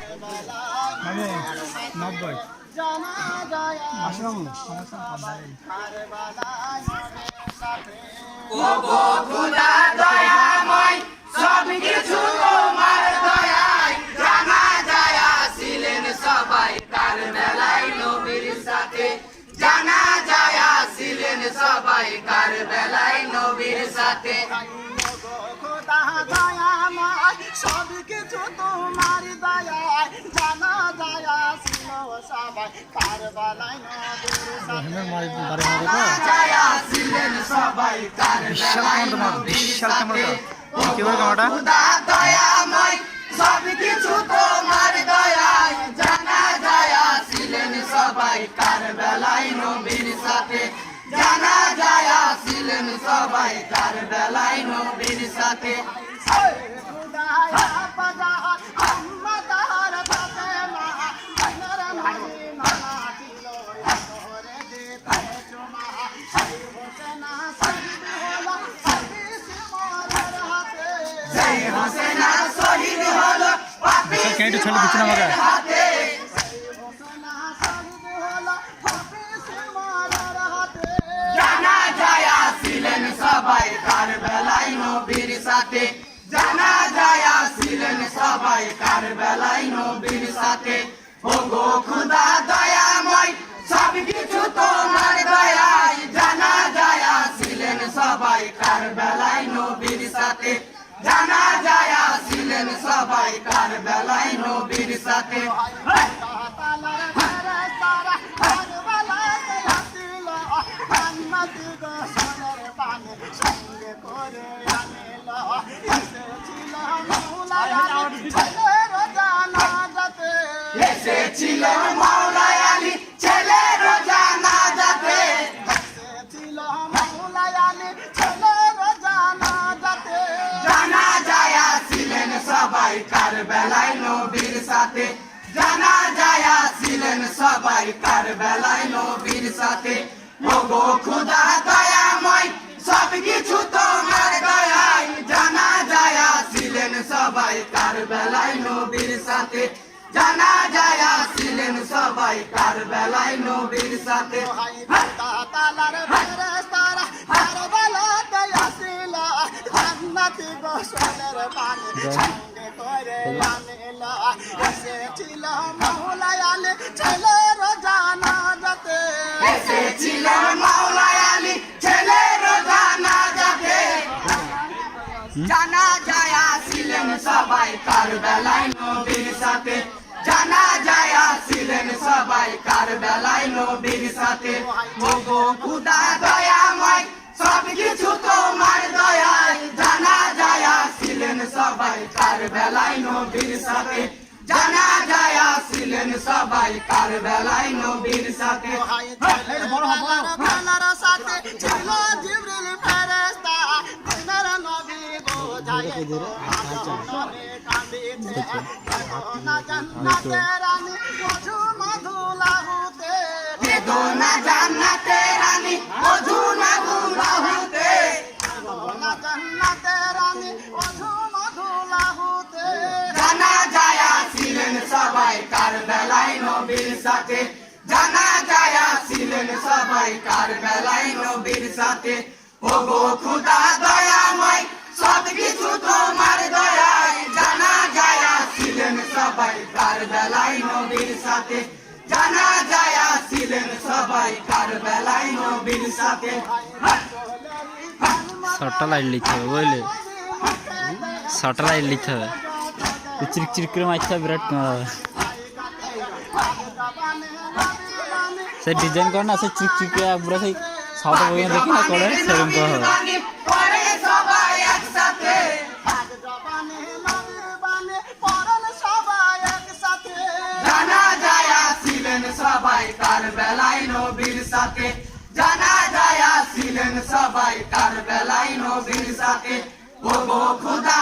90 আসলাম ও গো খোদা দয়াময় সব কিছু তোমার দয়ায় জানা যায় আসিলেন সবাই কার বেলায় নবীর সাথে জানা যায় আসিলেন সবাই কার বেলায় নবীর সাথে খোদা দয়াময় সব কিছু তোমার দয়ায় জানা যায় আসিল সবাই কার বেলায় নবীর সাথে জানা যায় আসিলেন সবাই কার বেলায় নবীর সাথে ও খোদা দয়াময় সব কিছু তোমার দয়ায় জানা যায় আসিলেন সবাই কার বেলায় নবীর সাথে জানা যায় আসিলেন সবাই কার বেলায় নবীর সাথে সেই হোসেনা শহীদ হলো কেন ছেলে দিচ্ছে না আমাকে জানা যায় আসিলেন সবাই কার বেলায় নবীর সাথে জানা যায় আসিলেন সবাই কার বেলায় নবীর সাথে ও গো খোদা দয়াময় সব কিছু তোমার দয়ায় জানা যায় আসিলেন সবাই কার বেলায় নবীর সাথে জানা যায় আসিলেন সবাই কার বেলায় নবীর সাথে এসেছিল মাওলা আলী ছেলের জানাজাতে জানা যায় আসিলেন সবাই কার বেলায় নবীর সাথে জানা যায় আসিলেন সবাই কার বেলায় নবীর সাথে ও গো খোদা দয়াময় সব কিছু তোমার দয়ায় জানা যায় আসিলেন সবাই কার বেলায় নবীর সাথে জানা যায় আসিলেন সবাই কার বেলায় নবীর সাথে এসেছিল মাওলা আলী ছেলের জানাজাতে জানা যায় আসিলেন সবাই কার বেলায় নবীর সাথে জানা যায় আসিলেন সবাই কার বেলায় নবীর সাথে ও গো খোদা দয়াময় সব কিছু তোমার দয়ায় জানা যায় আসিলেন সবাই কার বেলায় নবীর সাথে জানা যায় আসিলেন সবাই কার বেলায় নবীর সাথে দোনা জান্নাতে রানী অধুনা গুলাহুতে জানা যায় আসিলেন সবাই কার বেলায় নবীর সাথে জানা যায় আসিলেন সবাই কার বেলায় নবীর সাথে ও গো খোদা দয়াময় সব কিছু তোমার দয়ায় জানা যায় আসিলেন সবাই কার বেলায় নবীর সাথে জানা যায় আসিলেন সবাই কার বেলায় নবীর সাথে শর্টটা লাইট লিখতে হবে বুঝলে শর্টটা লাইট লিখতে হবে চিরিক চিরিক করে মারতে হবে বিরাট সে ডিজাইন করে না সে চিরিক চিরিক করে পুরো সেই সাউথ বই দেখি না করে সেরকম করা হবে সবাই একসাথে জানা যায় আসিলেন সবাই কার বেলায় নবীর সাথে জানা যায় আসিলেন সবাই কার বেলায় নবীর সাথে ও গো খোদা